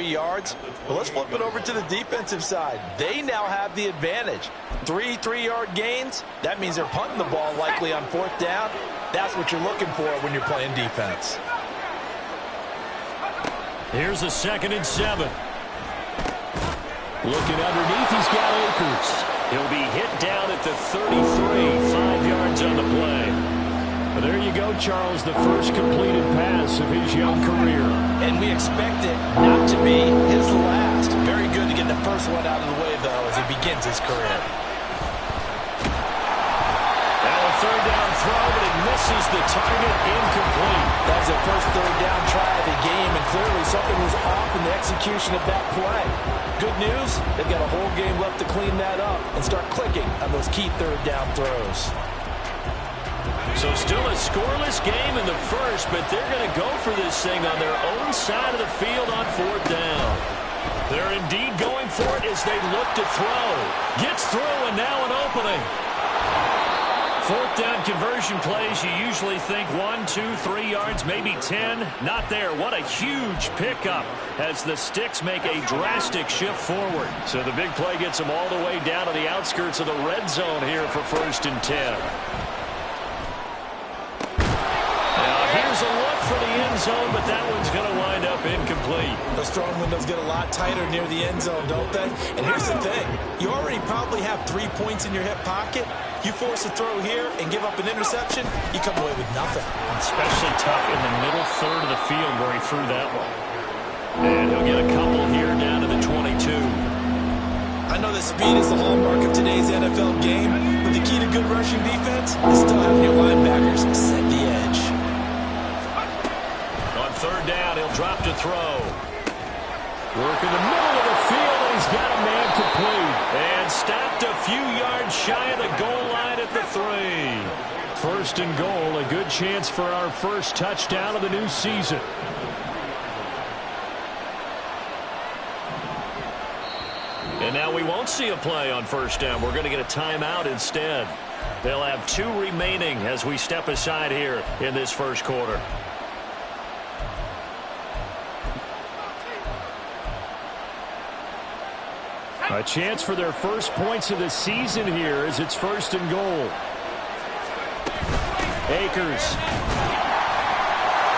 yards. But let's flip it over to the defensive side. They now have the advantage. 3 3-yard gains. That means they're punting the ball likely on 4th down. That's what you're looking for when you're playing defense. Here's a 2nd and 7. Looking underneath, he's got Akers. He'll be hit down at the 33, 5 yards on the play. Well, there you go, Charles, the first completed pass of his young career. And we expect it not to be his last. Very good to get the first one out of the way, though, as he begins his career. Now a 3rd down throw, but it misses the target, incomplete. That was the first 3rd down try of the game, and clearly something was off in the execution of that play. Good news, they've got a whole game left to clean that up and start clicking on those key 3rd down throws. So still a scoreless game in the first, but they're going to go for this thing on their own side of the field on 4th down. They're indeed going for it as they look to throw. Gets through, and now an opening. 4th down conversion plays, you usually think 1, 2, 3 yards, maybe 10. Not there. What a huge pickup as the sticks make a drastic shift forward. So the big play gets them all the way down to the outskirts of the red zone here for 1st and 10. Here's a look for the end zone, but that one's going to wind up incomplete. The strong windows get a lot tighter near the end zone, don't they? And here's the thing. You already probably have 3 points in your hip pocket. You force a throw here and give up an interception, you come away with nothing. Especially tough in the middle 3rd of the field where he threw that one. And he'll get a couple here down to the 22. I know that speed is the hallmark of today's NFL game, but the key to good rushing defense is still having your linebackers set the edge. 3rd down, he'll drop to throw. Work in the middle of the field, and he's got a man complete. And stopped a few yards shy of the goal line at the 3. 1st and goal, a good chance for our first touchdown of the new season. And now we won't see a play on 1st down. We're going to get a timeout instead. They'll have 2 remaining as we step aside here in this first quarter. A chance for their first points of the season here as it's 1st and goal. Akers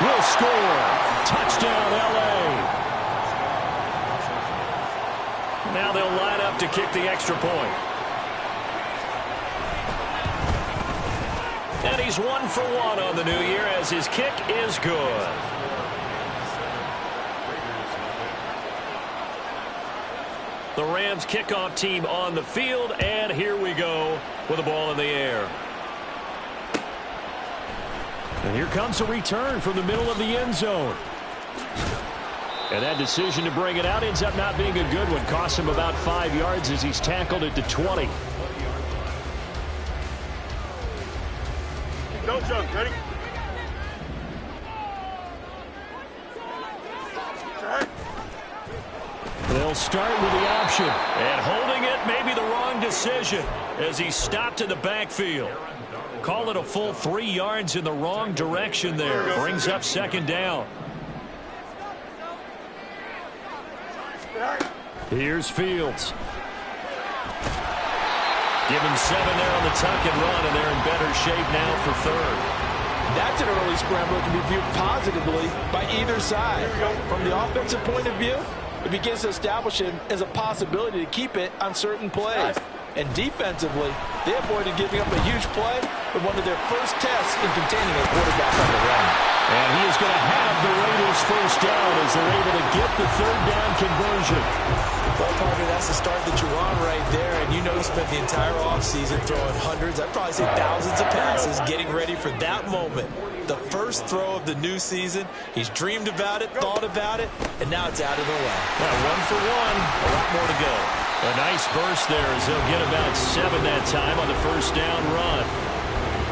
will score. Touchdown, L.A. Now they'll line up to kick the extra point. And he's 1 for 1 on the new year as his kick is good. The Rams kickoff team on the field, and here we go with the ball in the air. And here comes a return from the middle of the end zone. And that decision to bring it out ends up not being a good one. Costs him about 5 yards as he's tackled at the 20. Go, Joe. Ready? They'll start with the option. And holding it may be the wrong decision as he stopped in the backfield. Call it a full 3 yards in the wrong direction there. Brings up 2nd down. Here's Fields. Give him 7 there on the tuck and run, and they're in better shape now for 3rd. That's an early scramble that can be viewed positively by either side. From the offensive point of view, it begins to establish him as a possibility to keep it on certain plays. And defensively, they avoided giving up a huge play with one of their first tests in containing a quarterback on the run. And he is going to have the Raiders first down as they're able to get the 3rd down conversion. Well, partner, that's the start that you want right there. And you know he spent the entire offseason throwing hundreds, I'd probably say thousands of passes, getting ready for that moment. The first throw of the new season. He's dreamed about it, thought about it, and now it's out of the way. Now 1 for 1, a lot more to go. A nice burst there as they'll get about 7 that time on the first down run.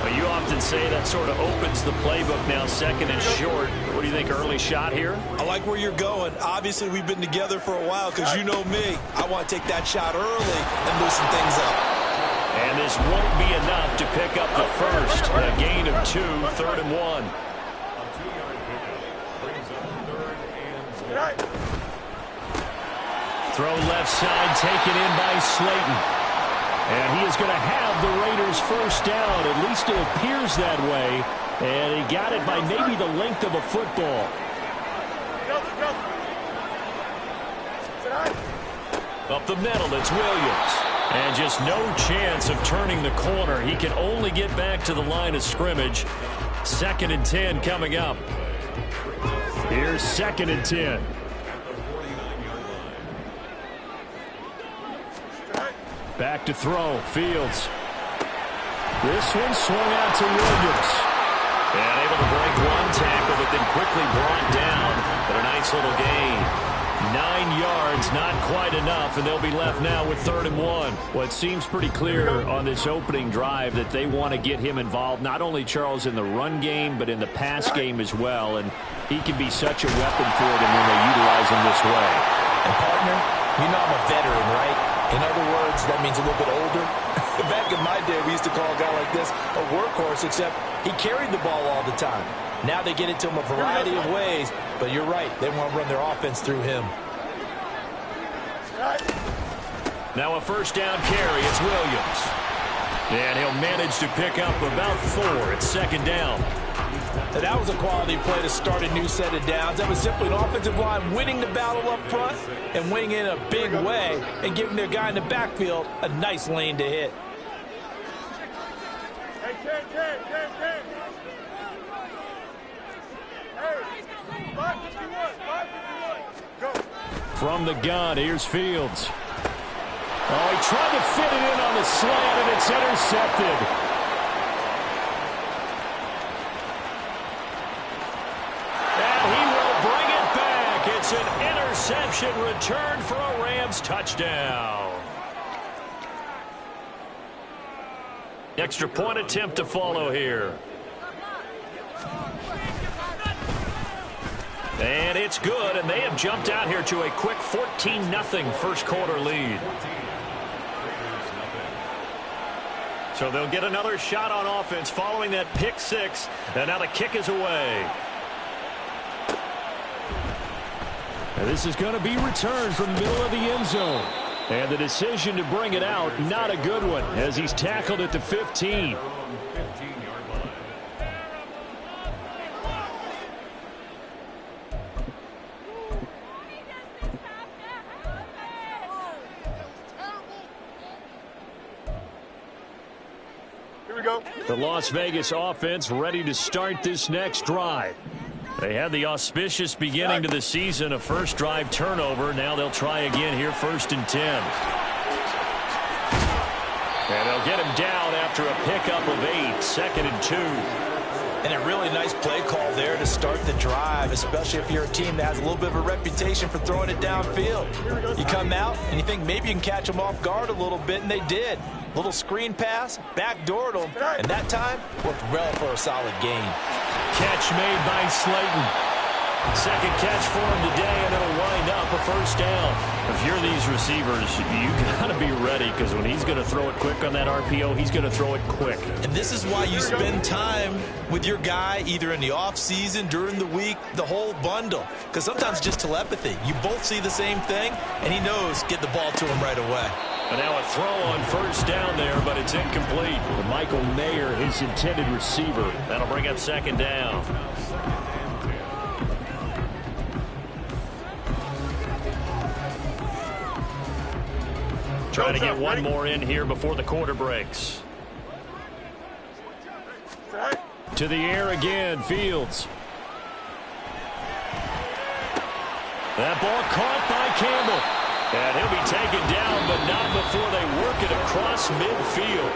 Well, you often say that sort of opens the playbook now, 2nd and short. What do you think, early shot here? I like where you're going. Obviously, we've been together for a while because you know me. I want to take that shot early and loosen things up. And this won't be enough to pick up the first. A gain of 2, 3rd and 1. Throw left side, taken in by Slayton. And he is going to have the Raiders first down. At least it appears that way. And he got it by maybe the length of a football. Up the middle, it's Williams. And just no chance of turning the corner. He can only get back to the line of scrimmage. 2nd and 10 coming up. Here's 2nd and 10. Back to throw. Fields. This one swung out to Williams. And able to break one tackle, but then quickly brought down. But a nice little gain. 9 yards, not quite enough, and they'll be left now with 3rd and 1. Well, it seems pretty clear on this opening drive that they want to get him involved, not only, Charles, in the run game, but in the pass game as well. And he can be such a weapon for them when they utilize him this way. And, partner, you know I'm a veteran, right? In other words, that means a little bit older. Back in my day, we used to call a guy like this a workhorse, except he carried the ball all the time. Now they get it to him a variety of ways, but you're right. They want to run their offense through him. Now a first down carry. It's Williams. And he'll manage to pick up about 4. It's 2nd down. And that was a quality play to start a new set of downs. That was simply an offensive line winning the battle up front and winning it in a big way and giving their guy in the backfield a nice lane to hit. From the gun, here's Fields. Oh, he tried to fit it in on the slant, and it's intercepted. And he will bring it back. It's an interception returned for a Rams touchdown. Extra point attempt to follow here. And it's good, and they have jumped out here to a quick 14-0 first quarter lead. So they'll get another shot on offense following that pick 6, and now the kick is away. And this is going to be returned from the middle of the end zone. And the decision to bring it out, not a good one, as he's tackled at the 15. The Las Vegas offense ready to start this next drive. They had the auspicious beginning to the season, a first drive turnover. Now they'll try again here, 1st and 10. And they'll get him down after a pickup of 8, 2nd and 2. And a really nice play call there to start the drive, especially if you're a team that has a little bit of a reputation for throwing it downfield. You come out and you think maybe you can catch them off guard a little bit, and they did. Little screen pass, backdoored them, and that time worked well for a solid gain. Catch made by Slayton. Second catch for him today, and it'll wind up a first down. If you're these receivers, you got to be ready, because when he's going to throw it quick on that RPO, he's going to throw it quick. And this is why you spend time with your guy, either in the offseason, during the week, the whole bundle. Because sometimes just telepathy. You both see the same thing, and he knows get the ball to him right away. And now a throw on first down there, but it's incomplete. Michael Mayer, his intended receiver. That'll bring up 2nd down. Trying to get one more in here before the quarter breaks. To the air again, Fields. That ball caught by Campbell. And he'll be taken down, but not before they work it across midfield.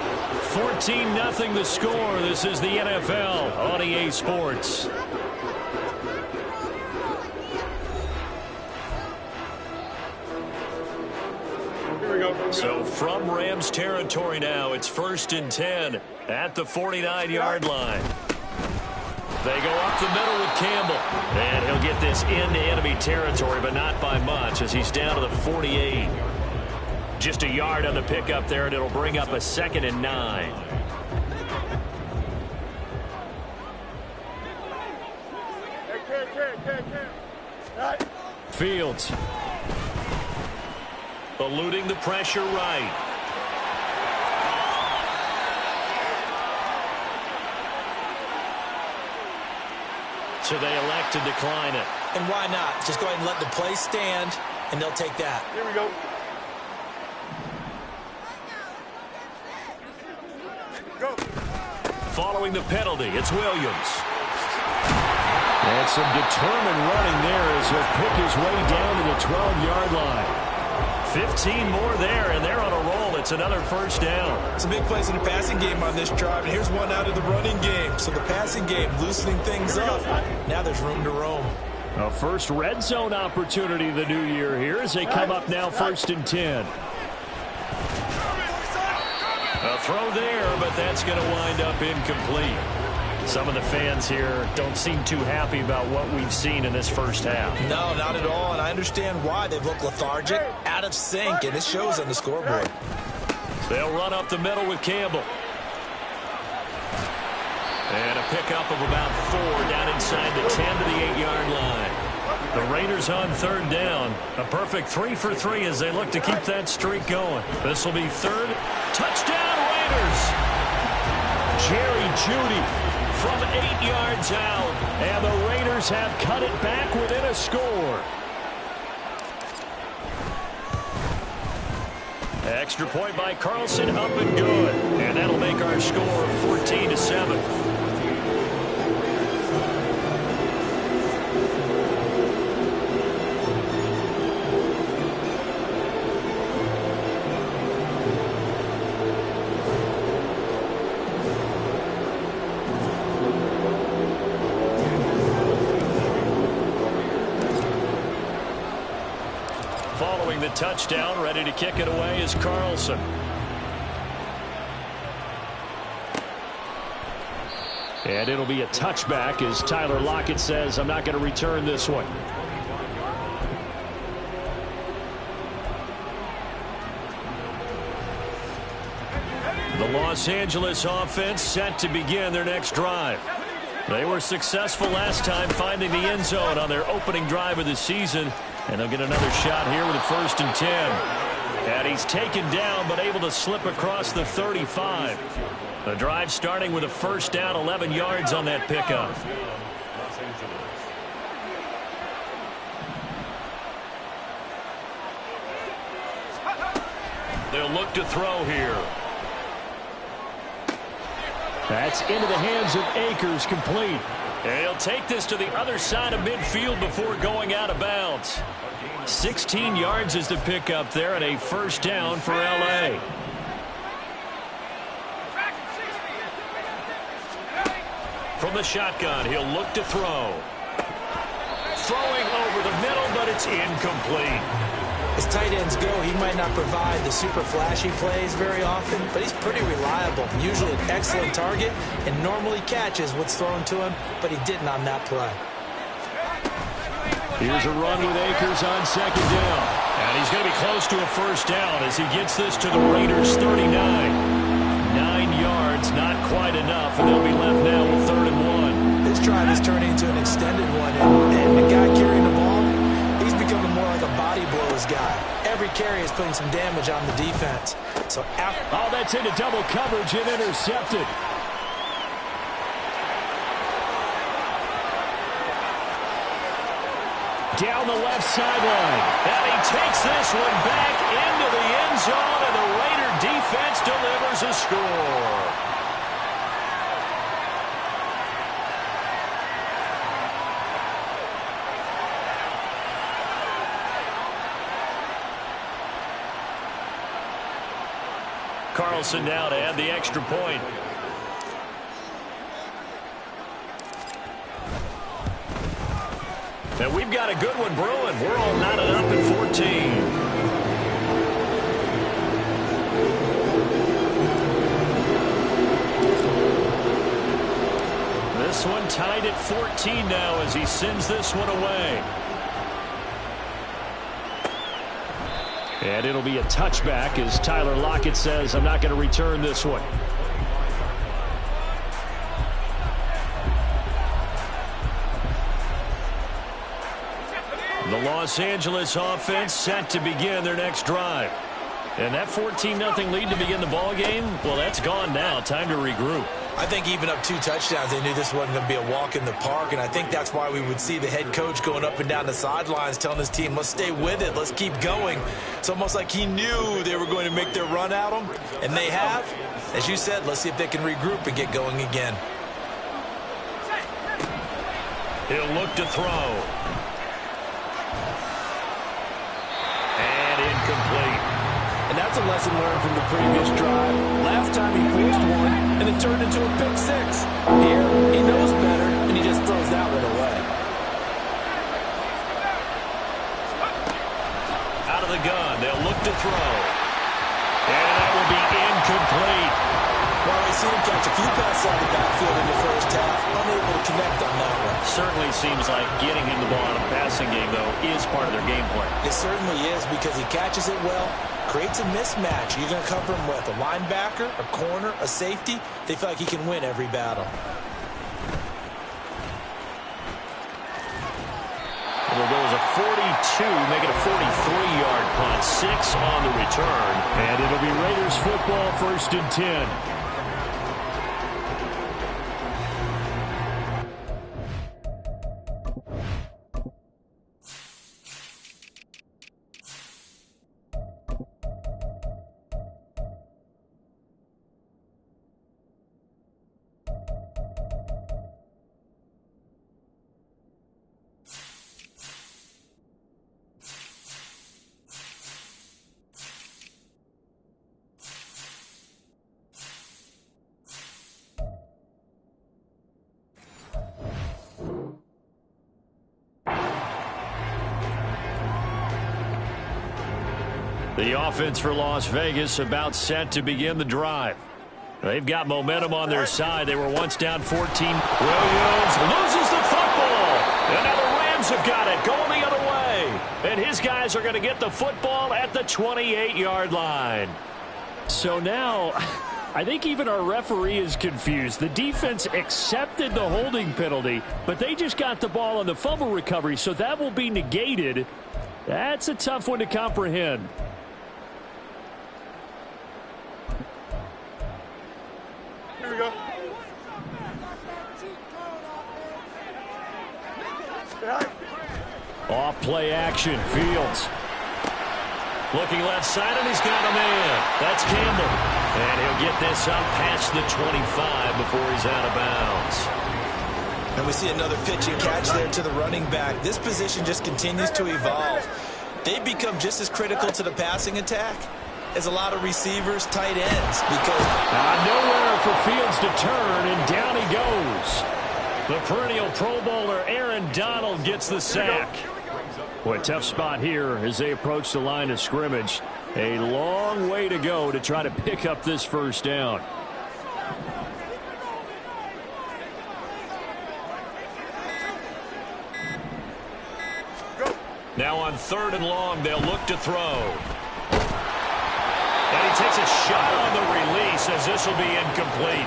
14-0 the score. This is the NFL on EA Sports. So from Rams territory now, it's 1st and 10 at the 49-yard line. They go up the middle with Campbell. And he'll get this into enemy territory, but not by much, as he's down to the 48. Just a yard on the pickup there, and it'll bring up a 2nd and 9. Fields. eluding the pressure right. So they elect to decline it. And why not? Just go ahead and let the play stand, and they'll take that. Here we go. Go. Following the penalty, it's Williams. And some determined running there as he'll pick his way down to the 12-yard line. 15 more there, and they're on a roll. It's another first down. Some big plays in the passing game on this drive, and here's one out of the running game. So the passing game loosening things up. Now there's room to roam. A first red zone opportunity the new year here as they come up now 1st and 10. A throw there, but that's going to wind up incomplete. Some of the fans here don't seem too happy about what we've seen in this first half. No, not at all, and I understand why. They've looked lethargic, out of sync, and it shows on the scoreboard. They'll run up the middle with Campbell. And a pickup of about 4 down inside the 10 to the 8-yard line. The Raiders on 3rd down. A perfect 3 for 3 as they look to keep that streak going. This will be 3rd. Touchdown, Raiders! Jerry Jeudy from 8 yards out. And the Raiders have cut it back within a score. Extra point by Carlson, up and good. And that'll make our score 14-7. Following the touchdown, ready to kick it away is Carlson. And it'll be a touchback as Tyler Lockett says, I'm not going to return this one. The Los Angeles offense set to begin their next drive. They were successful last time finding the end zone on their opening drive of the season. And they'll get another shot here with a 1st and 10. And he's taken down but able to slip across the 35. The drive starting with a 1st down, 11 yards on that pickup. They'll look to throw here. That's into the hands of Akers, complete. And he'll take this to the other side of midfield before going out of bounds. 16 yards is the pickup there and a 1st down for L.A. From the shotgun, he'll look to throw. Throwing over the middle, but it's incomplete. As tight ends go, he might not provide the super flashy plays very often, but he's pretty reliable. Usually an excellent target and normally catches what's thrown to him, but he didn't on that play. Here's a run with Akers on 2nd down. And he's going to be close to a 1st down as he gets this to the Raiders' 39. 9 yards, not quite enough, and they'll be left now with 3rd and 1. This drive is turning into an extended one, and the guy carrying the ball, he's becoming more like a body blows guy. Every carry is putting some damage on the defense. So that's into double coverage and intercepted. Down the left sideline. And he takes this one back into the end zone, and the Raider defense delivers a score. Carlson now to add the extra point. And we've got a good one brewing. We're all knotted up at 14. This one tied at 14 now as he sends this one away. And it'll be a touchback as Tyler Lockett says, I'm not going to return this one. The Los Angeles offense set to begin their next drive. And that 14-0 lead to begin the ball game, well, that's gone now. Time to regroup. I think even up 2 touchdowns, they knew this wasn't going to be a walk in the park, and I think that's why we would see the head coach going up and down the sidelines telling his team, let's stay with it, let's keep going. It's almost like he knew they were going to make their run at him, and they have. As you said, let's see if they can regroup and get going again. He'll look to throw. And incomplete. And that's a lesson learned from the previous drive. Last time he forced one, and it turned into a pick 6. Here, he knows better, and he just throws that one away. Out of the gun, they'll look to throw. And that will be incomplete. Well, we've seen him catch a few passes out of the backfield in the first half, unable to connect on that one. Certainly seems like getting him the ball in a passing game, though, is part of their game plan. It certainly is, because he catches it well, creates a mismatch. You're going to cover him with a linebacker, a corner, a safety. They feel like he can win every battle. It'll go as a 42, make it a 43-yard punt. 6 on the return. And it'll be Raiders football, 1st and 10. The offense for Las Vegas about set to begin the drive. They've got momentum on their side. They were once down 14. Williams loses the football. And now the Rams have got it, going the other way. And his guys are going to get the football at the 28-yard line. So now, I think even our referee is confused. The defense accepted the holding penalty, but they just got the ball on the fumble recovery, so that will be negated. That's a tough one to comprehend. Here we go. Off play action, Fields. Looking left side, and he's got a man. That's Campbell. And he'll get this up past the 25 before he's out of bounds. And we see another pitch and catch there to the running back. This position just continues to evolve. They become just as critical to the passing attack as a lot of receivers, tight ends, because nowhere for Fields to turn, and down he goes. The perennial Pro Bowler Aaron Donald gets the sack. Boy, tough spot here as they approach the line of scrimmage. A long way to go to try to pick up this first down. Now on 3rd and long, they'll look to throw. And he takes a shot on the release as this will be incomplete.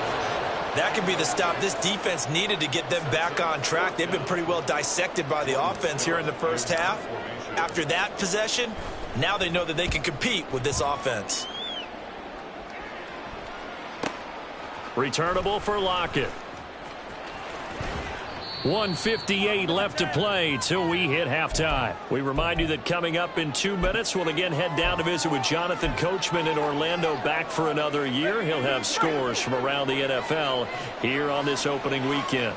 that could be the stop this defense needed to get them back on track. They've been pretty well dissected by the offense here in the first half. After that possession, now they know that they can compete with this offense. Returnable for Lockett. 1:58 left to play till we hit halftime. We remind you that coming up in 2 minutes, we'll again head down to visit with Jonathan Coachman in Orlando, back for another year. He'll have scores from around the NFL here on this opening weekend.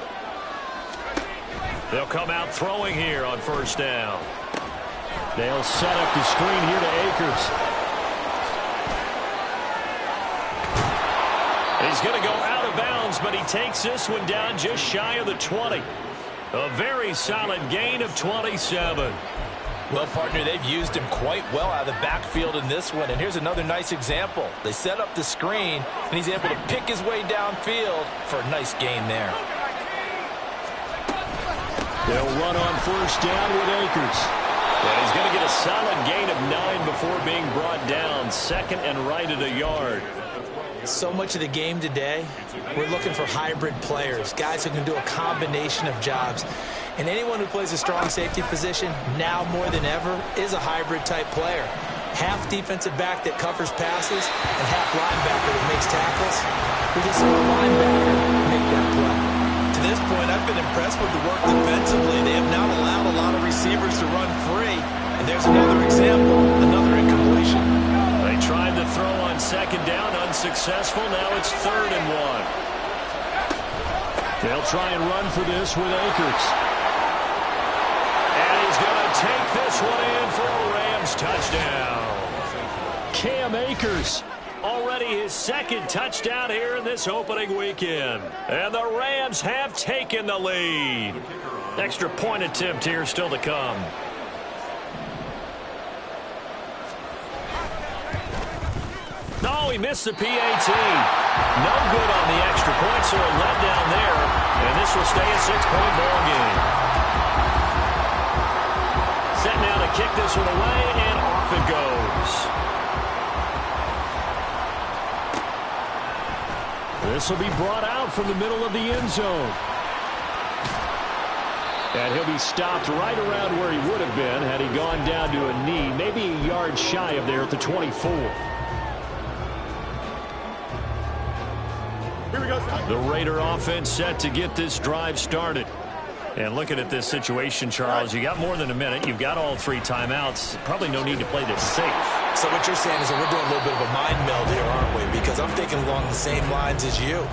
They'll come out throwing here on first down. They'll set up the screen here to Akers. He's going to go out of bounds, but he takes this one down just shy of the 20. A very solid gain of 27. Well, partner, they've used him quite well out of the backfield in this one. And here's another nice example. They set up the screen, and he's able to pick his way downfield for a nice gain there. They'll run on first down with Akers. And he's going to get a solid gain of 9 before being brought down. Second and right at a yard. So much of the game today, we're looking for hybrid players, guys who can do a combination of jobs. And anyone who plays a strong safety position, now more than ever, is a hybrid-type player. Half defensive back that covers passes and half linebacker that makes tackles. We just saw a linebacker make that play. To this point, I've been impressed with the work defensively. They have not allowed a lot of receivers to run free. And there's another example, another incompletion. They tried to throw on second down, unsuccessful. Now it's 3rd and 1. They'll try and run for this with Akers. And he's going to take this one in for a Rams touchdown. Cam Akers, already his 2nd touchdown here in this opening weekend. And the Rams have taken the lead. Extra point attempt here still to come. No, he missed the PAT. No good on the extra point, so a letdown there. And this will stay a 6-point ball game. Set now to kick this one away, and off it goes. This will be brought out from the middle of the end zone. And he'll be stopped right around where he would have been had he gone down to a knee, maybe a yard shy of there at the 24. The Raider offense set to get this drive started. And looking at this situation, Charles, you got more than a minute. You've got all 3 timeouts. Probably no need to play this safe. So what you're saying is that we're doing a little bit of a mind meld here, aren't we? Because I'm thinking along the same lines as you.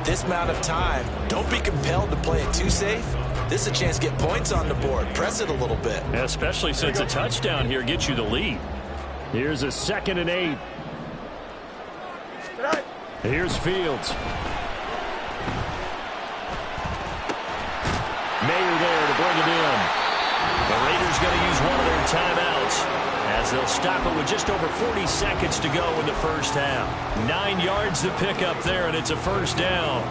This amount of time, don't be compelled to play it too safe. This is a chance to get points on the board. Press it a little bit. Yeah, especially since a touchdown here gets you the lead. Here's a 2nd and 8. Here's Fields. Mayer there to bring it in. The Raiders going to use one of their timeouts as they'll stop it with just over 40 seconds to go in the first half. 9 yards to pick up there, and it's a 1st down.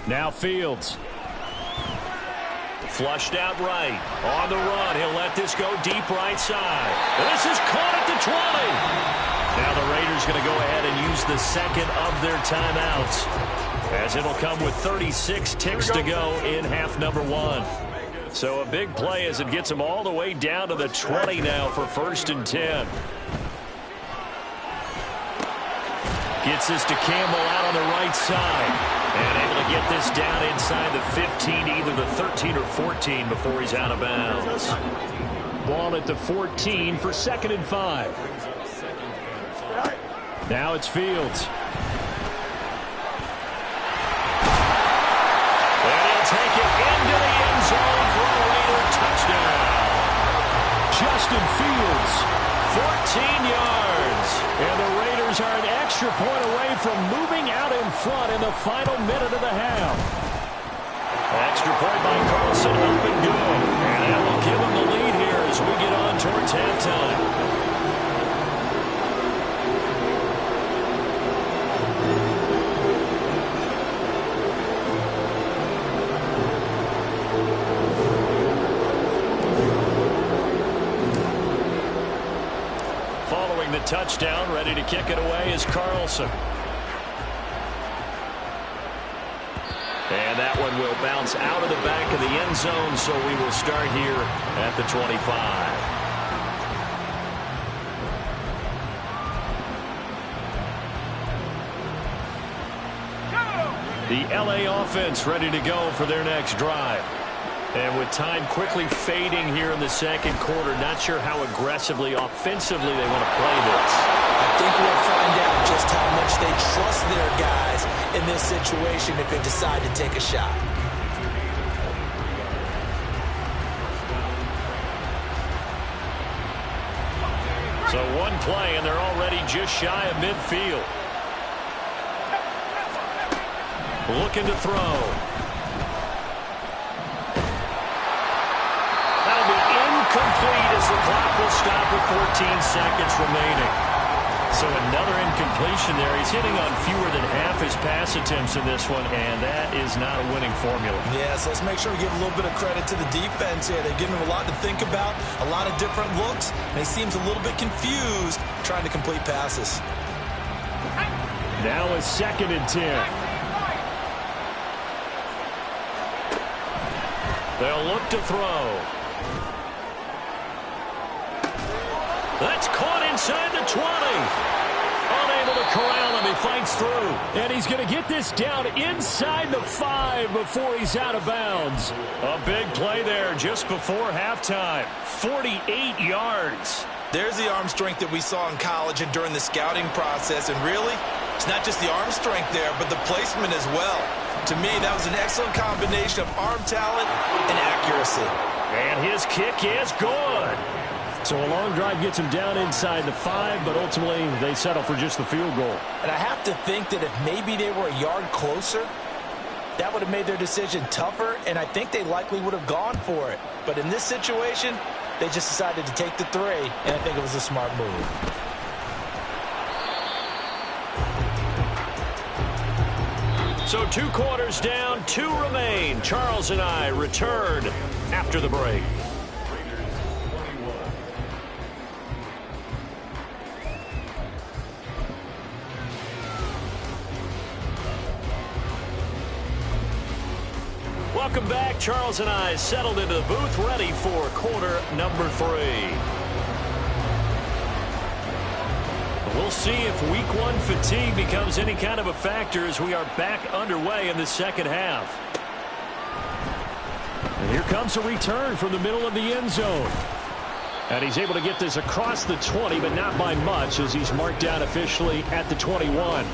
Now Fields. Flushed out right. On the run. He'll let this go deep right side. This is caught at the 20. Now the Raiders going to go ahead and use the 2nd of their timeouts, as it'll come with 36 ticks to go in half number 1. So a big play as it gets them all the way down to the 20 now for 1st and 10. Gets this to Campbell out on the right side. And able to get this down inside the 15, either the 13 or 14 before he's out of bounds. Ball at the 14 for 2nd and 5. Now it's Fields. And he'll take it into the end zone for a Raider touchdown. Justin Fields, 14 yards. And the Raiders are an extra point away from moving out in front in the final minute of the half. Extra point by Carlson, up and good. And that will give them the lead here as we get on towards halftime. Following the touchdown, ready to kick it away is Carlson. And that one will bounce out of the back of the end zone, so we will start here at the 25. The LA offense ready to go for their next drive. And with time quickly fading here in the 2nd quarter, not sure how aggressively, offensively they want to play this. I think we'll find out just how much they trust their guys in this situation if they decide to take a shot. So one play, and they're already just shy of midfield. Looking to throw. That'll be incomplete as the clock will stop with 14 seconds remaining. So another incompletion there. He's hitting on fewer than half his pass attempts in this one, and that is not a winning formula. Yes, let's make sure we give a little bit of credit to the defense here. They're giving him a lot to think about, a lot of different looks, and he seems a little bit confused trying to complete passes. Now a 2nd and 10. They'll look to throw. That's caught inside the 20. Unable to corral him. He fights through. And he's going to get this down inside the 5 before he's out of bounds. A big play there just before halftime. 48 yards. There's the arm strength that we saw in college and during the scouting process. And really, it's not just the arm strength there, but the placement as well. To me, that was an excellent combination of arm talent and accuracy. And his kick is good. So a long drive gets him down inside the 5, but ultimately they settle for just the field goal. And I have to think that if maybe they were a yard closer, that would have made their decision tougher, and I think they likely would have gone for it. But in this situation, they just decided to take the 3, and I think it was a smart move. So 2 quarters down, 2 remain. Charles and I return after the break. Welcome back. Charles and I settled into the booth, ready for quarter number 3. We'll see if week 1 fatigue becomes any kind of a factor as we are back underway in the second half. And here comes a return from the middle of the end zone. And he's able to get this across the 20, but not by much, as he's marked down officially at the 21.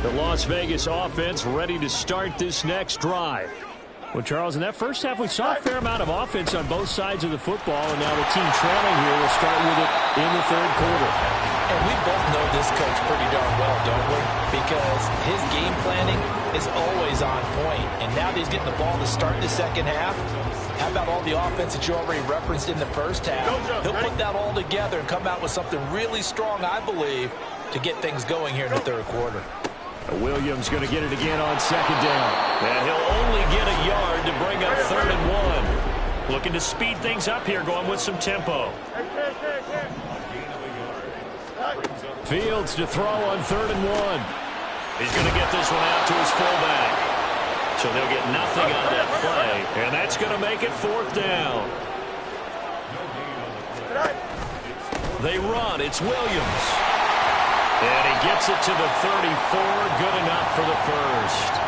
The Las Vegas offense ready to start this next drive. Well, Charles, in that first half, we saw a fair amount of offense on both sides of the football, and now the team trailing here will start with it in the 3rd quarter. And we both know this coach pretty darn well, don't we? Because his game planning is always on point. And now that he's getting the ball to start the second half, how about all the offense that you already referenced in the first half? He'll put that all together and come out with something really strong, I believe, to get things going here in the 3rd quarter. Williams going to get it again on 2nd down. And he'll only get a yard to bring up 3rd and 1. Looking to speed things up here, going with some tempo. Fields to throw on 3rd and 1. He's going to get this one out to his fullback. So they'll get nothing out of that play. And that's going to make it 4th down. They run. It's Williams. And he gets it to the 34, good enough for the 1st.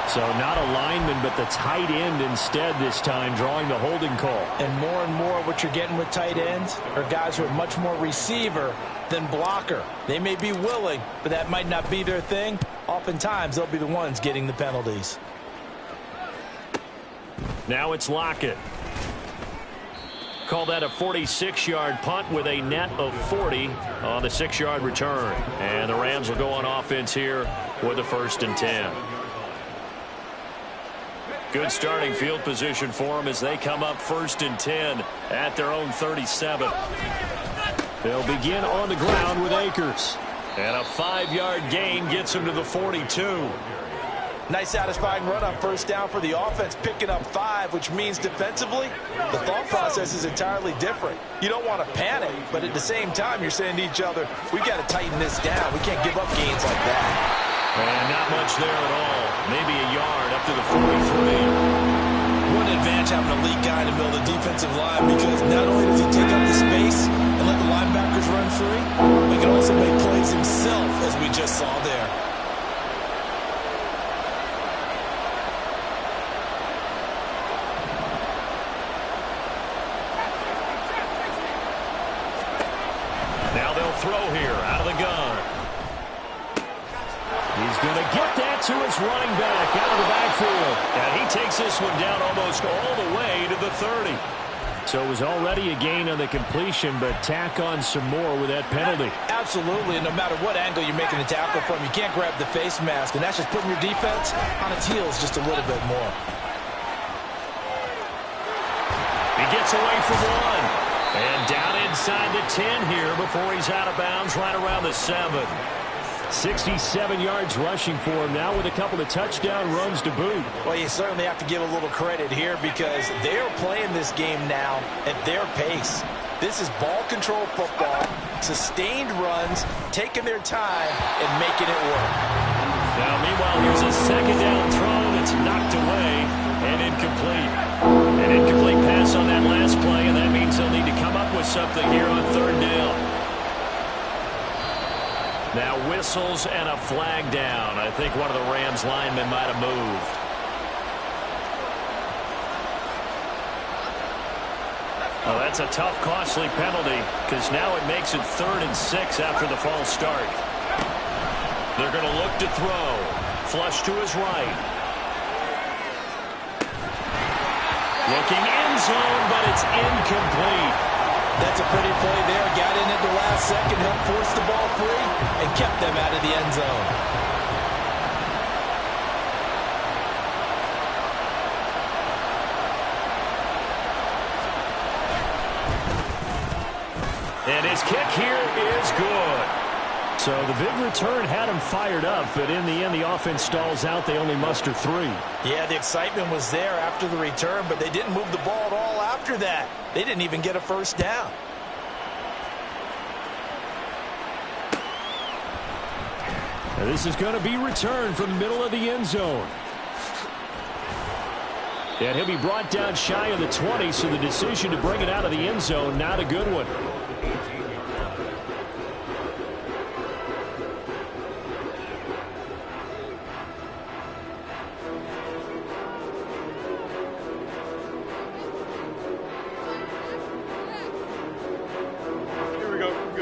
So not a lineman, but the tight end instead this time, drawing the holding call. And more what you're getting with tight ends are guys who are much more receiver than blocker. They may be willing, but that might not be their thing. Oftentimes, they'll be the ones getting the penalties. Now it's Lockett. Call that a 46-yard punt with a net of 40 on the 6-yard return. And the Rams will go on offense here with a 1st and 10. Good starting field position for them as they come up 1st and 10 at their own 37. They'll begin on the ground with Akers. And a 5-yard gain gets him to the 42. Nice satisfying run on 1st down for the offense, picking up 5, which means defensively, the thought process is entirely different. You don't want to panic, but at the same time, you're saying to each other, we've got to tighten this down. We can't give up gains like that. And not much there at all. Maybe a yard up to the 43. What an advantage having a lead guy in the middle of the defensive line, because not only does he take up the space and let the linebackers run free, but he can also make plays himself, as we just saw there. Throw here out of the gun. He's going to get that to his running back out of the backfield. And he takes this one down almost all the way to the 30. So it was already a gain on the completion, but tack on some more with that penalty. Absolutely, and no matter what angle you're making the tackle from, you can't grab the face mask, and that's just putting your defense on its heels just a little bit more. He gets away from one. And down inside the 10 here before he's out of bounds right around the 7. 67 yards rushing for him now with a couple of touchdown runs to boot. Well, you certainly have to give a little credit here because they're playing this game now at their pace. This is ball control football, sustained runs, taking their time and making it work. Now, meanwhile, here's a second down throw that's knocked away and incomplete. An incomplete pass on that last play, and that means they'll need to come up with something here on third down. Now whistles and a flag down. I think one of the Rams linemen might have moved. Well, that's a tough, costly penalty because now it makes it 3rd and 6 after the false start. They're going to look to throw. Flush to his right. Looking end zone, but it's incomplete. That's a pretty play there. Got in at the last second, helped force the ball free, and kept them out of the end zone. And his kick here is good. So the big return had him fired up, but in the end, the offense stalls out. They only muster 3. Yeah, the excitement was there after the return, but they didn't move the ball at all after that. They didn't even get a first down. Now this is going to be returned from the middle of the end zone. And he'll be brought down shy of the 20, so the decision to bring it out of the end zone, not a good one.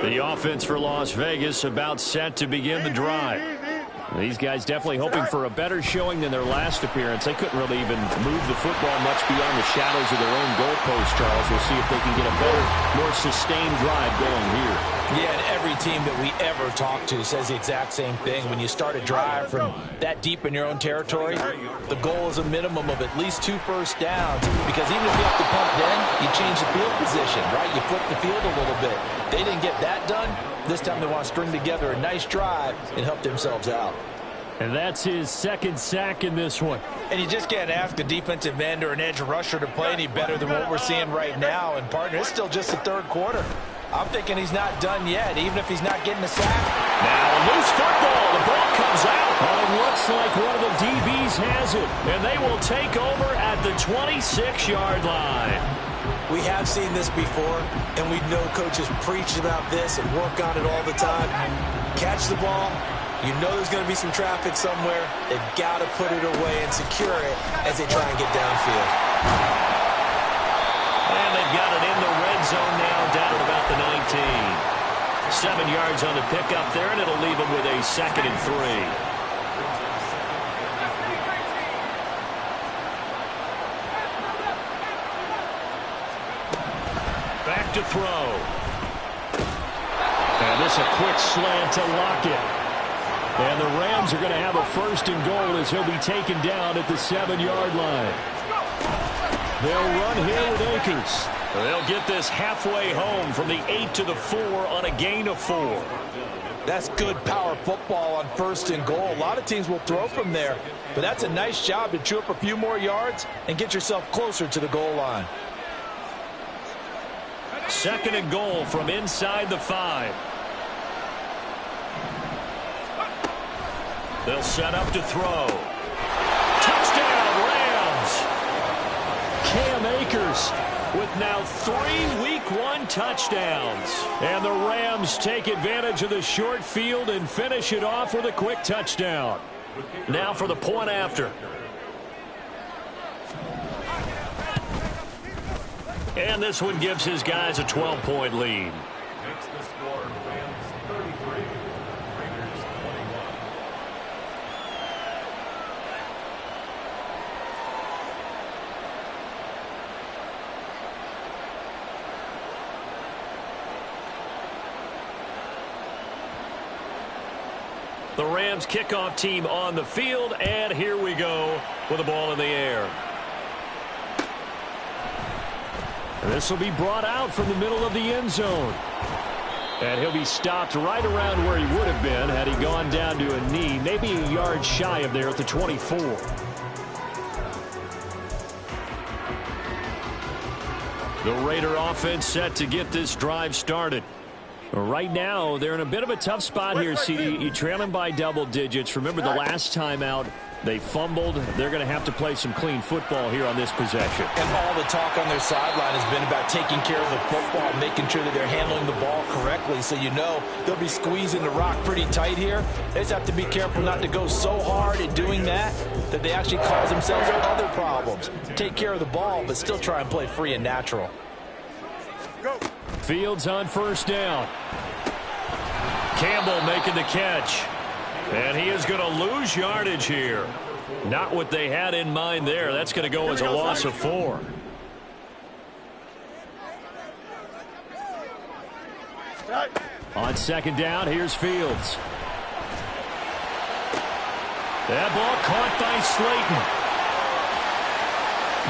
The offense for Las Vegas about set to begin the drive. These guys definitely hoping for a better showing than their last appearance. They couldn't really even move the football much beyond the shadows of their own goalpost, Charles. We'll see if they can get a better, more sustained drive going here. Yeah, and every team that we ever talk to says the exact same thing. When you start a drive from that deep in your own territory, the goal is a minimum of at least 2 first downs. Because even if you have to punt then, you change the field position, right? You flip the field a little bit. They didn't get that done. This time they want to string together a nice drive and help themselves out. And that's his 2nd sack in this one. And you just can't ask a defensive end or an edge rusher to play any better than what we're seeing right now. And, partner, it's still just the 3rd quarter. I'm thinking he's not done yet, even if he's not getting a sack. Now a loose football. The ball comes out. Well, it looks like one of the DBs has it. And they will take over at the 26-yard line. We have seen this before, and we know coaches preach about this and work on it all the time. Catch the ball. You know there's going to be some traffic somewhere. They've got to put it away and secure it as they try and get downfield. And they've got it in the red zone now, down at about the 19. 7 yards on the pickup there, and it'll leave them with a 2nd and 3. Back to throw. And this a quick slant to Lockett. And the Rams are going to have a 1st and goal as he'll be taken down at the 7-yard line. They'll run here with Akers. They'll get this halfway home from the 8 to the 4 on a gain of 4. That's good power football on 1st and goal. A lot of teams will throw from there, but that's a nice job to chew up a few more yards and get yourself closer to the goal line. 2nd and goal from inside the 5. They'll set up to throw. Touchdown, Rams! Cam Akers with now 3 Week 1 touchdowns. And the Rams take advantage of the short field and finish it off with a quick touchdown. Now for the point after. And this one gives his guys a 12-point lead. The Rams kickoff team on the field, and here we go with the ball in the air. This will be brought out from the middle of the end zone. And he'll be stopped right around where he would have been had he gone down to a knee, maybe a yard shy of there at the 24. The Raider offense set to get this drive started. Right now, they're in a bit of a tough spot here, CD. You trail them by double digits. Remember the last time out, they fumbled. They're going to have to play some clean football here on this possession. And all the talk on their sideline has been about taking care of the football, making sure that they're handling the ball correctly. So you know they'll be squeezing the rock pretty tight here. They just have to be careful not to go so hard in doing that they actually cause themselves other problems. Take care of the ball, but still try and play free and natural. Go. Fields on first down. Campbell making the catch. And he is going to lose yardage here. Not what they had in mind there. That's going to go as a loss of 4. On second down, here's Fields. That ball caught by Slayton.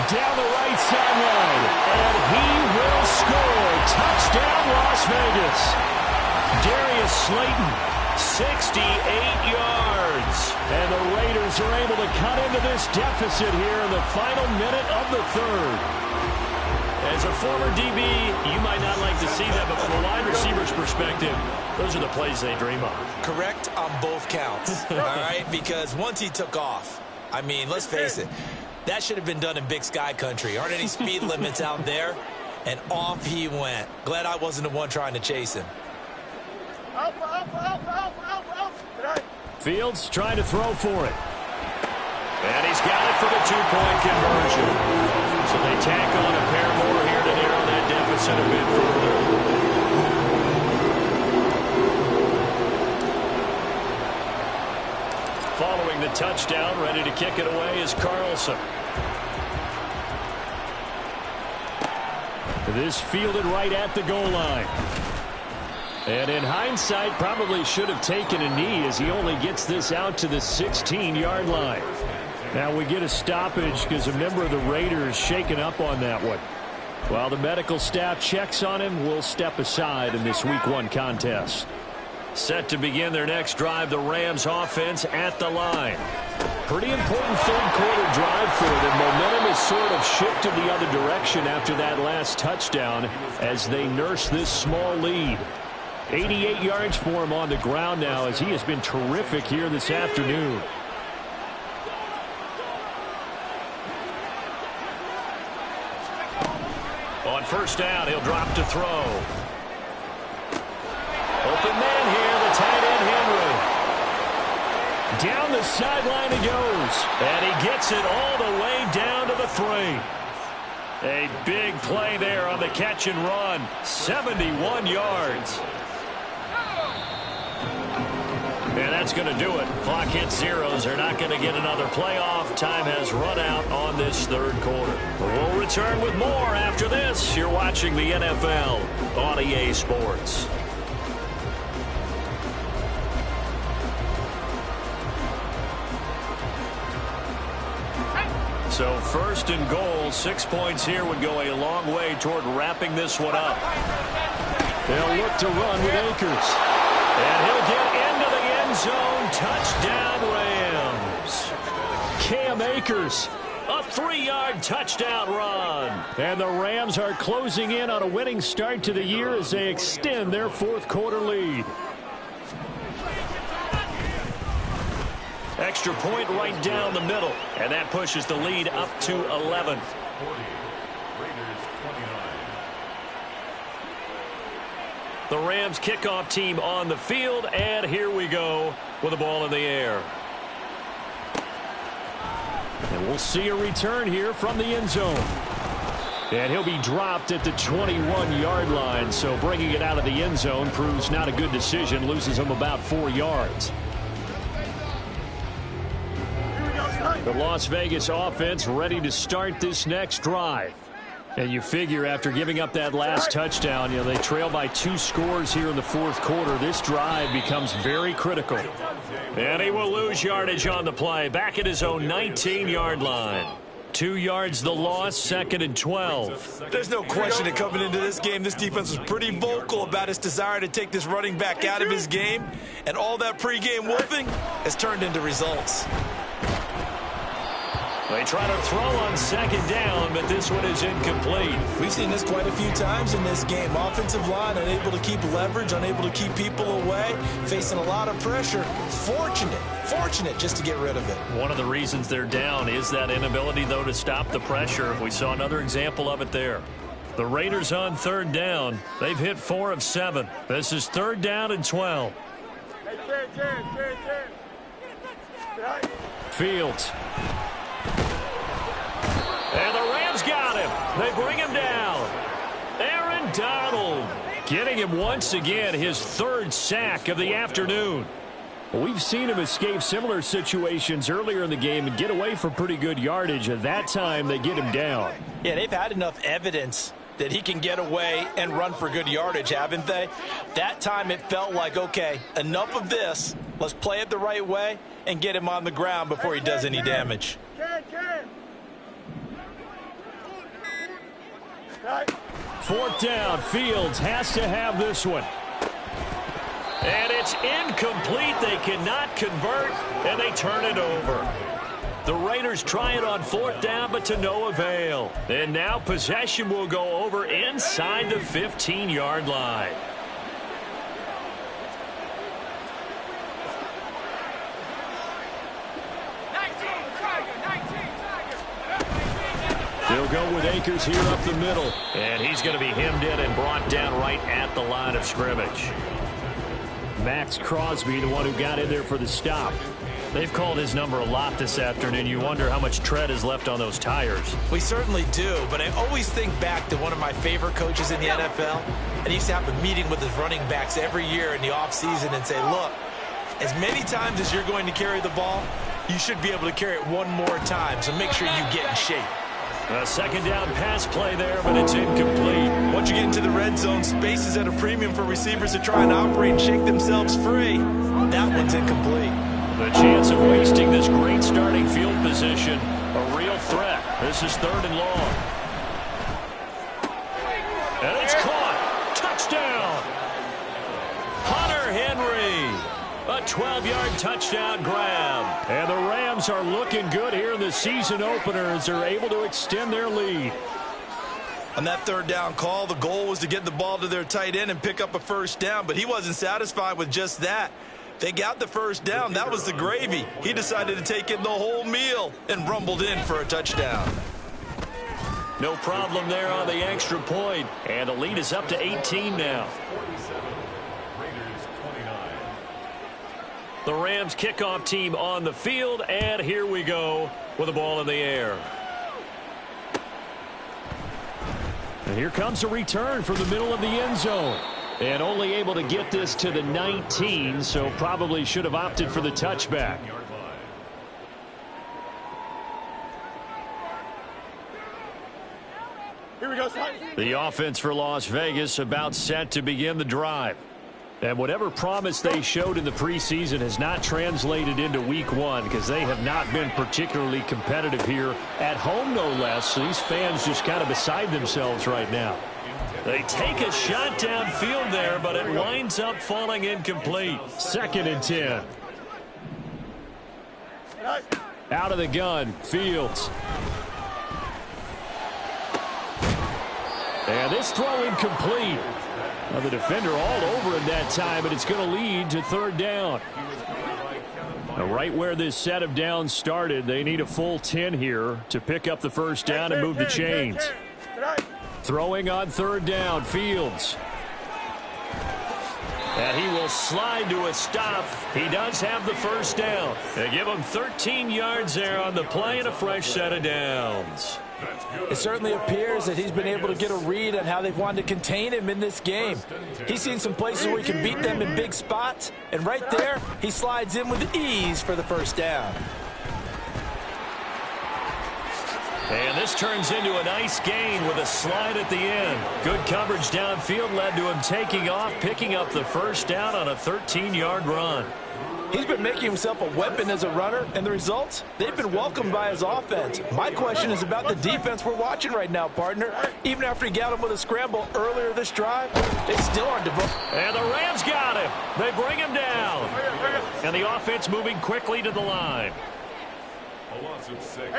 Down the right sideline. And he will score. Touchdown, Las Vegas. Darius Slayton, 68 yards. And the Raiders are able to cut into this deficit here in the final minute of the third. As a former DB, you might not like to see that, but from a wide receiver's perspective, those are the plays they dream of. Correct on both counts, all right? Because once he took off, I mean, let's face it, that should have been done in Big Sky country. Aren't any speed limits out there? And off he went. Glad I wasn't the one trying to chase him. Fields trying to throw for it. And he's got it for the 2-point conversion. So they tack on a pair more here to narrow that deficit a bit further. Following the touchdown, ready to kick it away is Carlson. This fielded right at the goal line. And in hindsight, probably should have taken a knee as he only gets this out to the 16-yard line. Now we get a stoppage because a member of the Raiders shaken up on that one. While the medical staff checks on him, we'll step aside in this Week 1 contest. Set to begin their next drive, the Rams offense at the line. Pretty important third-quarter drive for them. Momentum has sort of shifted the other direction after that last touchdown as they nurse this small lead. 88 yards for him on the ground now as he has been terrific here this afternoon. On first down, he'll drop to throw. Open man here, the tight end Henry. Down the sideline he goes. And he gets it all the way down to the 3. A big play there on the catch and run. 71 yards. And that's going to do it. Clock hits zeros. They're not going to get another playoff. Time has run out on this third quarter. We'll return with more after this. You're watching the NFL on EA Sports. So first and goal, 6 points here would go a long way toward wrapping this one up. They'll look to run with Akers. And he'll get into the end zone. Touchdown, Rams. Cam Akers, a 3-yard touchdown run. And the Rams are closing in on a winning start to the year as they extend their fourth-quarter lead. Extra point right down the middle. And that pushes the lead up to 11. The Rams kickoff team on the field, and here we go with the ball in the air. And we'll see a return here from the end zone. And he'll be dropped at the 21-yard line, so bringing it out of the end zone proves not a good decision, loses him about 4 yards. The Las Vegas offense ready to start this next drive. And you figure after giving up that last touchdown, they trail by 2 scores here in the fourth quarter. This drive becomes very critical. And he will lose yardage on the play. Back at his own 19-yard line. 2 yards the loss, 2nd and 12. There's no question that coming into this game, this defense was pretty vocal about its desire to take this running back out of his game. And all that pregame wolfing has turned into results. They try to throw on 2nd down, but this one is incomplete. We've seen this quite a few times in this game. Offensive line unable to keep leverage, unable to keep people away, facing a lot of pressure. Fortunate just to get rid of it. One of the reasons they're down is that inability, though, to stop the pressure. We saw another example of it there. The Raiders on 3rd down. They've hit 4 of 7. This is 3rd down and 12. Fields. And the Rams got him. They bring him down. Aaron Donald getting him once again, his 3rd sack of the afternoon. We've seen him escape similar situations earlier in the game and get away for pretty good yardage. At that time, they get him down. Yeah, they've had enough evidence that he can get away and run for good yardage, haven't they? That time it felt like, okay, enough of this. Let's play it the right way and get him on the ground before he does any damage. 4th down. Fields has to have this one. And it's incomplete. They cannot convert, and they turn it over. The Raiders try it on 4th down, but to no avail. And now possession will go over inside the 15-yard line. They'll go with Akers here up the middle. And he's going to be hemmed in and brought down right at the line of scrimmage. Max Crosby, the one who got in there for the stop. They've called his number a lot this afternoon. You wonder how much tread is left on those tires. We certainly do, but I always think back to one of my favorite coaches in the NFL. And he used to have a meeting with his running backs every year in the offseason and say, look, as many times as you're going to carry the ball, you should be able to carry it one more time, so make sure you get in shape. A 2nd down pass play there, but it's incomplete. Once you get into the red zone, space is at a premium for receivers to try and operate and shake themselves free. That one's incomplete. The chance of wasting this great starting field position, a real threat. This is 3rd and long. And it's caught. Touchdown. Hunter Henry. A 12-yard touchdown grab. And the Rams are looking good here in the season opener as they're able to extend their lead. On that 3rd down call, the goal was to get the ball to their tight end and pick up a 1st down, but he wasn't satisfied with just that. They got the 1st down. That was the gravy. He decided to take in the whole meal and rumbled in for a touchdown. No problem there on the extra point. And the lead is up to 18 now. The Rams kickoff team on the field, and here we go with the ball in the air. And here comes a return from the middle of the end zone. And only able to get this to the 19, so probably should have opted for the touchback. Here we go, son. The offense for Las Vegas about set to begin the drive. And whatever promise they showed in the preseason has not translated into week 1 because they have not been particularly competitive here at home, no less. So these fans just kind of beside themselves right now. They take a shot downfield there, but it winds up falling incomplete. 2nd and 10. Out of the gun, Fields. And this throw incomplete. Now the defender all over him that time, but it's going to lead to 3rd down. Now right where this set of downs started, they need a full 10 here to pick up the 1st down and move the chains. Throwing on 3rd down, Fields. And he will slide to a stop. He does have the 1st down. They give him 13 yards there on the play and a fresh set of downs. It certainly appears that he's been able to get a read on how they've wanted to contain him in this game. He's seen some places where he can beat them in big spots, and right there, he slides in with ease for the 1st down. And this turns into a nice gain with a slide at the end. Good coverage downfield led to him taking off, picking up the first down on a 13-yard run. He's been making himself a weapon as a runner, and the results, they've been welcomed by his offense. My question is about the defense we're watching right now, partner. Even after he got him with a scramble earlier this drive, they still aren't devoted. And the Rams got him. They bring him down. And the offense moving quickly to the line. A loss of 6.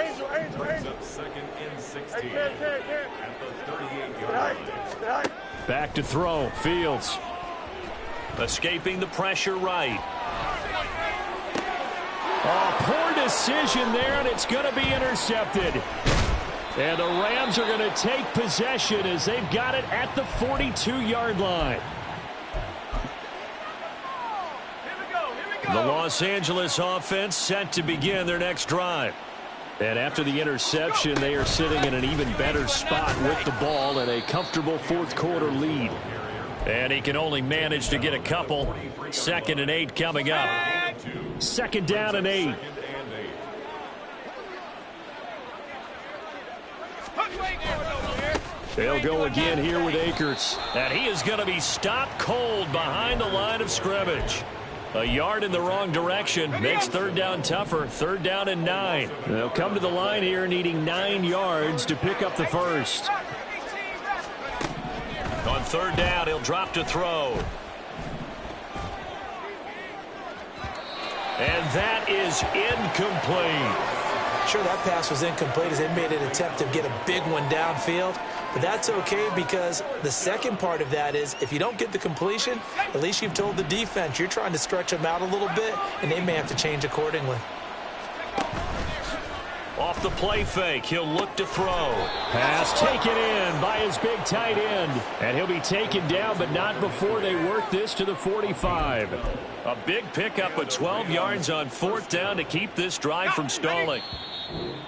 Brings up 2nd and 16 at the 38-yard line. Back to throw. Fields. Escaping the pressure right. Oh, poor decision there, and it's going to be intercepted. And the Rams are going to take possession as they've got it at the 42-yard line. The Los Angeles offense set to begin their next drive. And after the interception, they are sitting in an even better spot with the ball and a comfortable fourth-quarter lead. And he can only manage to get a couple. 2nd and 8 coming up. 2nd down and 8. They'll go again here with Akers. And he is going to be stopped cold behind the line of scrimmage. A yard in the wrong direction makes 3rd down tougher. 3rd down and 9. They'll come to the line here needing 9 yards to pick up the first. On 3rd down, he'll drop to throw. And that is incomplete. Sure, that pass was incomplete as they made an attempt to get a big one downfield. But that's okay because the second part of that is if you don't get the completion, at least you've told the defense you're trying to stretch them out a little bit, and they may have to change accordingly. Off the play fake, he'll look to throw. Pass taken in by his big tight end. And he'll be taken down, but not before they work this to the 45. A big pickup of 12 yards on 4th down to keep this drive from stalling.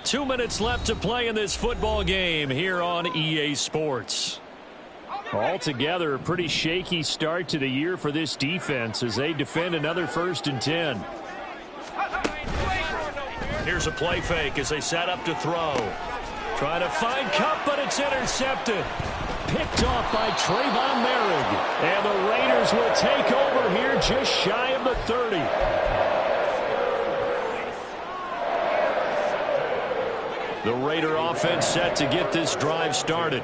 2 minutes left to play in this football game here on EA Sports. Altogether, a pretty shaky start to the year for this defense as they defend another 1st and 10. Here's a play fake as they set up to throw. Trying to find Cup, but it's intercepted. Picked off by Trayvon Merrick. And the Raiders will take over here just shy of the 30. The Raider offense set to get this drive started.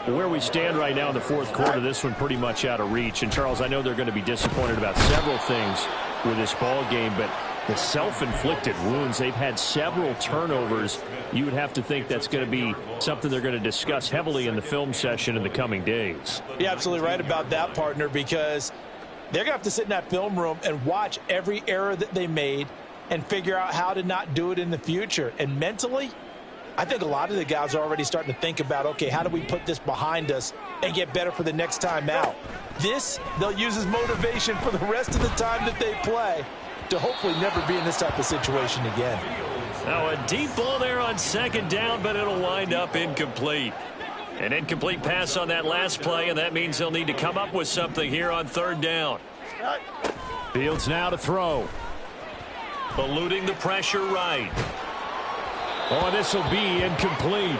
Where we stand right now in the 4th quarter, this one pretty much out of reach. And, Charles, I know they're going to be disappointed about several things with this ball game, but the self-inflicted wounds, they've had several turnovers. You would have to think that's going to be something they're going to discuss heavily in the film session in the coming days. You're absolutely right about that, partner, because they're going to have to sit in that film room and watch every error that they made and figure out how to not do it in the future. And mentally, I think a lot of the guys are already starting to think about, okay, how do we put this behind us and get better for the next time out? This, they'll use as motivation for the rest of the time that they play to hopefully never be in this type of situation again. Now a deep ball there on 2nd down, but it'll wind up incomplete. An incomplete pass on that last play, and that means they'll need to come up with something here on 3rd down. Fields now to throw. Eluding the pressure right. Oh, this will be incomplete.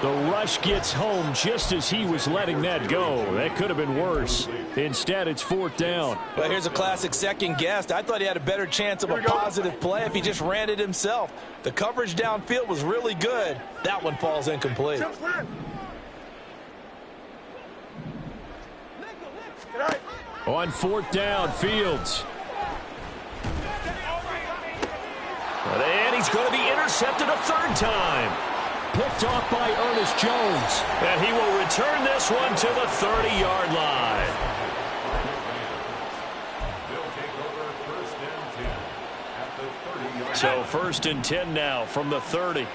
The rush gets home just as he was letting that go. That could have been worse. Instead, it's 4th down. Well, here's a classic second guess. I thought he had a better chance of a positive play if he just ran it himself. The coverage downfield was really good. That one falls incomplete. On 4th down, Fields. And he's going to be intercepted a 3rd time. Picked off by Ernest Jones. And he will return this one to the 30-yard line. So 1st and 10 now from the 30.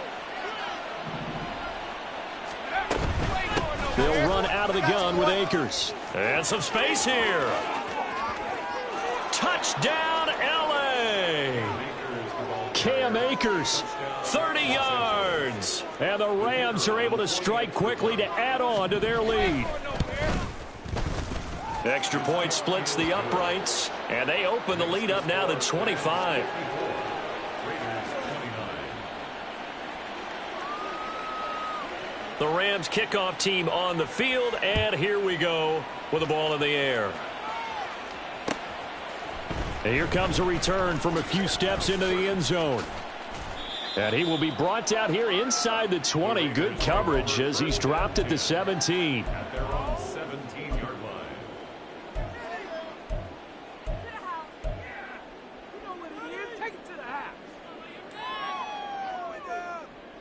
They'll run out of the gun with Akers. And some space here. Touchdown, L.A. Cam Akers, 30 yards. And the Rams are able to strike quickly to add on to their lead. Extra point splits the uprights, and they open the lead up now to 25. The Rams kickoff team on the field, and here we go with the ball in the air. And here comes a return from a few steps into the end zone. And he will be brought down here inside the 20. Good coverage as he's dropped at the 17. At their own 17-yard line.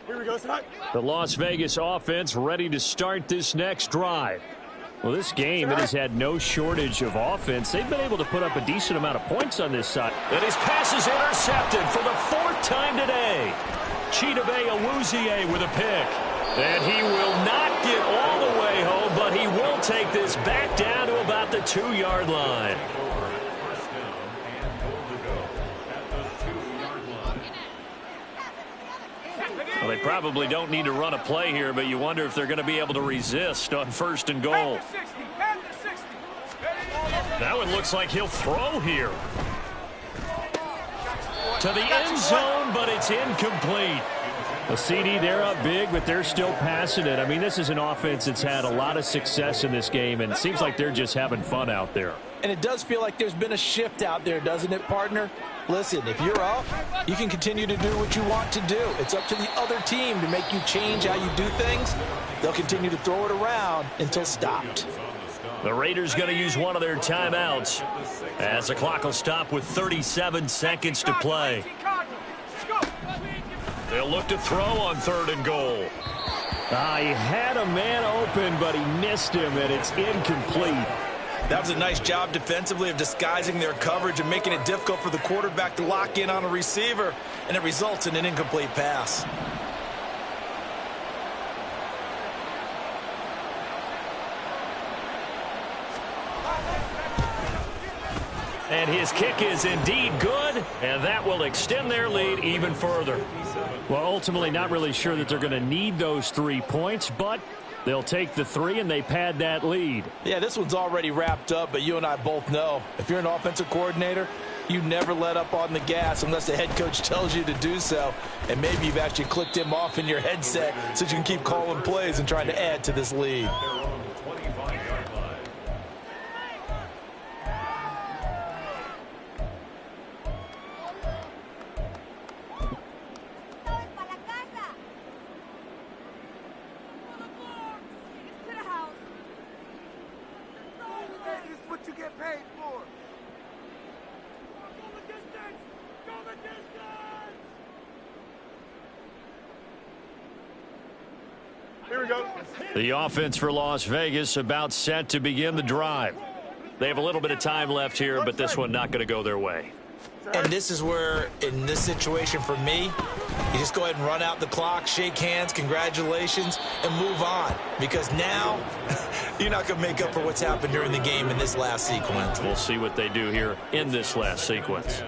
Here we go, son. The Las Vegas offense ready to start this next drive. Well, this game, it has had no shortage of offense. They've been able to put up a decent amount of points on this side. And his pass is intercepted for the 4th time today. Chidobe Awuzie with a pick. And he will not get all the way home, but he will take this back down to about the 2-yard line. First down and goal to go at the 2-yard line. Well, they probably don't need to run a play here, but you wonder if they're going to be able to resist on 1st and goal. That one looks like he'll throw here. To the end zone, but it's incomplete. The CD, they're up big, but they're still passing it. I mean, this is an offense that's had a lot of success in this game, and it seems like they're just having fun out there. And it does feel like there's been a shift out there, doesn't it, partner? Listen, if you're up, you can continue to do what you want to do. It's up to the other team to make you change how you do things. They'll continue to throw it around until stopped. The Raiders going to use one of their timeouts as the clock will stop with 37 seconds to play. They'll look to throw on 3rd and goal. He had a man open, but he missed him, and it's incomplete. That was a nice job defensively of disguising their coverage and making it difficult for the quarterback to lock in on a receiver, and it results in an incomplete pass. And his kick is indeed good, and that will extend their lead even further. Well, ultimately not really sure that they're going to need those 3 points, but they'll take the 3 and they pad that lead. Yeah, this one's already wrapped up, but you and I both know if you're an offensive coordinator, you never let up on the gas unless the head coach tells you to do so. And maybe you've actually clicked him off in your headset so you can keep calling plays and trying to add to this lead. Here we go. The offense for Las Vegas about set to begin the drive. They have a little bit of time left here, but this one not going to go their way. And this is where, in this situation for me, you just go ahead and run out the clock, shake hands, congratulations, and move on. Because now, you're not going to make up for what's happened during the game in this last sequence. We'll see what they do here in this last sequence.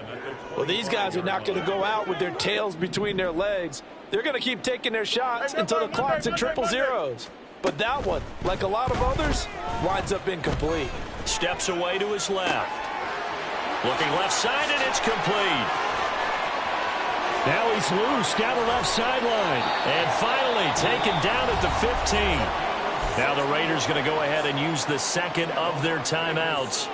Well, these guys are not going to go out with their tails between their legs. They're going to keep taking their shots until the clock's at 000. But that one, like a lot of others, winds up incomplete. Steps away to his left. Looking left side, and it's complete. Now he's loose down the left sideline. And finally taken down at the 15. Now the Raiders going to go ahead and use the second of their timeouts,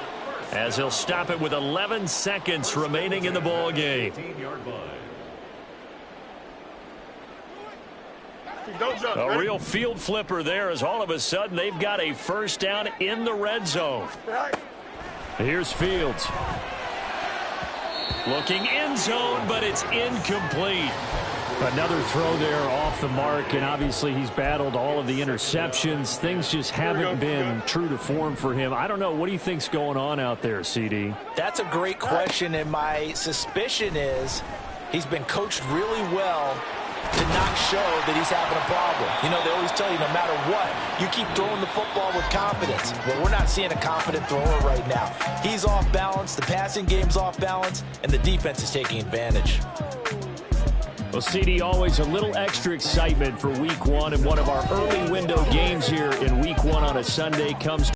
as he'll stop it with 11 seconds remaining in the ball game. A real field flipper there, as all of a sudden they've got a first down in the red zone. Here's Fields. Looking end zone, but it's incomplete. Another throw there off the mark, and obviously he's battled all of the interceptions. Things just haven't been true to form for him. I don't know. What do you think's going on out there, CD? That's a great question, and my suspicion is he's been coached really well to not show that he's having a problem. You know, they always tell you no matter what, you keep throwing the football with confidence. Well, we're not seeing a confident thrower right now. He's off balance, the passing game's off balance, and the defense is taking advantage. Well, CD, always a little extra excitement for Week 1, and one of our early window games here in Week 1 on a Sunday comes